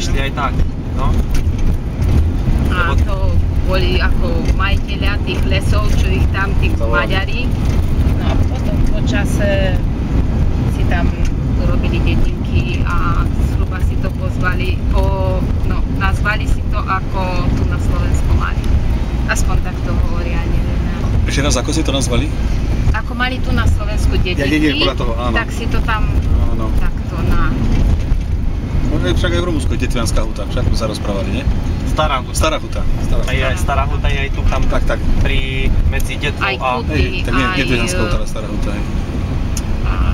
išli aj tak, no. A to boli ako majiteľia tých lesov, čo ich tam, tí Maďari. No a potom počase si tam urobili dedinky a zhruba si to pozvali, nazvali si to ako tu na Slovensku mali. Aspoň tak to hovoria, neviem. Ešte raz, ako si to nazvali? Ako mali tu na Slovensku dedinky, tak si to tam takto na... Však aj v Rumunsku je Detvianská huta, však sme sa rozprávali, nie? Stará huta. Stará huta. Stará huta je aj tu tam, tak. medzi Detvou aj a... Kuty, tak nie Detvianská huta, ale Stará huta, hej.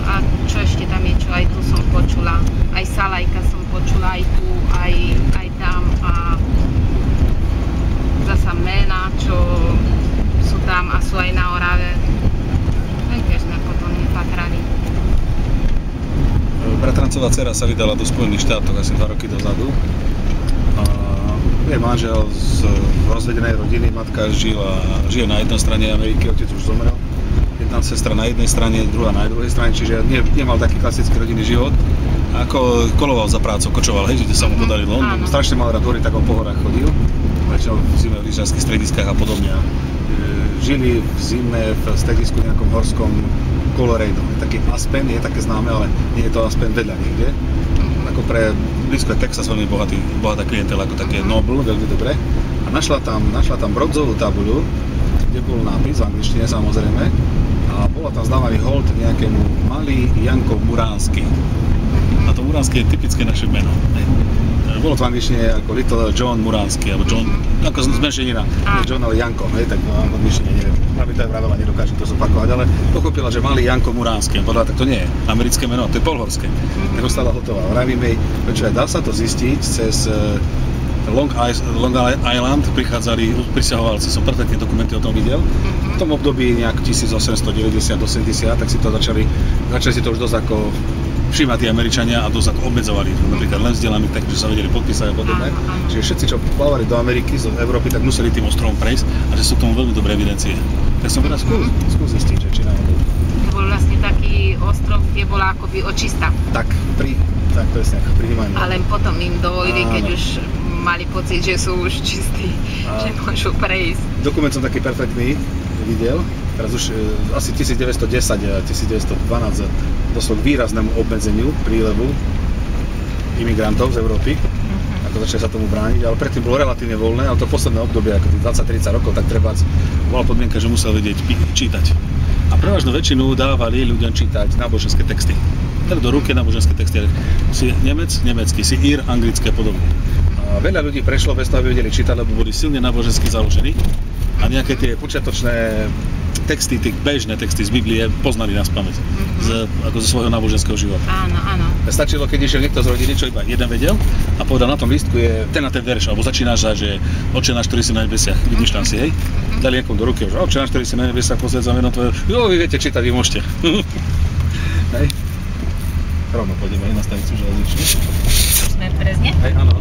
A čo ešte tam je, čo aj tu som počula, aj Salajka som počula, aj tu, aj tam a zasa Mena, čo sú tam a sú aj na Orave. Tiež sme potom nepatrali. Bratrancová dcera sa vydala do Spojených štátov asi 2 roky dozadu. Je manžel z rozvedenej rodiny, matka žije na jednej strane Ameriky, otec už zomrel. Jedna sestra na jednej strane, druhá na druhej strane, čiže nemal taký klasický rodinný život. Ako koloval za prácou, kočoval, hej, že sa mu podarilo. On strašne mal rád hory, tak on po horách chodil. Väčšinou v zime v lyžiarských strediskách a podobne. Žili v zime v stredisku nejakom horskom Colorado. Taký Aspen je také známe, ale nie je to Aspen vedľa niekde. Ako pre blízko je Texas veľmi bohatá klientela, ako také Noble, veľmi dobre. A našla tam bronzovú tabuľu, kde bol nápis v angličtine samozrejme. A bola tam známavý hold nejakému Malý Janko Muránsky. A to Muránsky je typické naše meno. Bolo to v angličtine ako Little John Muránsky, alebo John, ako zmenšenina, nie John, ale Janko, hej, tak v angličtine neviem. Práve to je vravela, nedokážem to zopakovať, ale pochopila, že Malý Janko Muránsky. Povedala, tak to nie je americké meno, to je polhorské. Tak ostala hotová. Vravím jej, počúvaj, dá sa to zistiť cez Long Island, prichádzali prisťahovalci, som perfektne dokumenty o tom videl. V tom období nejak 1890-80, tak si to začali si to už dosť ako všímať tí Američania a dosť ako obmedzovali, napríklad len vzdelaní, takže sa vedeli podpísať a podobne. Čiže všetci, čo plávali do Ameriky, z Európy, tak museli tým ostrovom prejsť a že sú k tomu veľmi dobré evidencie. Tak som teraz skús zistiť, že či náhodou. To bol vlastne taký ostrov, kde bola akoby očista. Tak presne, pri Himani. Ale potom im dovolili, keď už mali pocit, že sú už čistí, že môžu prejsť. Dokument som taký perfektný videl. Teraz už asi 1910-1912 došlo k výraznému obmedzeniu prílevu imigrantov z Európy. Ako začali sa tomu brániť, ale predtým bolo relatívne voľné, ale to posledné obdobie, ako 20-30 rokov, tak treba bola podmienka, že musel vedieť čítať. A prevažnú väčšinu dávali ľuďom čítať náboženské texty. Tak do ruky náboženské texty. Si Nemec, nemecký, si Ír, anglické a podobne. A veľa ľudí prešlo bez toho, aby vedeli čítať, lebo boli silne nábožensky založení. A nejaké tie počiatočné texty, tie bežné texty z Biblie poznali na spamäť. Ako zo svojho náboženského života. Áno. Stačilo, keď išiel niekto z rodiny, čo iba jeden vedel a povedal, na tom lístku je ten a ten verš, alebo začínaš, že Otče náš, ktorý si na nebesiach, vidíš tam si, hej? Dali niekomu do ruky, že Otče náš, ktorý si na nebesiach, posledza meno tvoje, jo, vy viete čítať, vy môžete. Hej? Rovno pôjdeme aj na stanicu železničnú. Sme v Brezne? Hej, áno.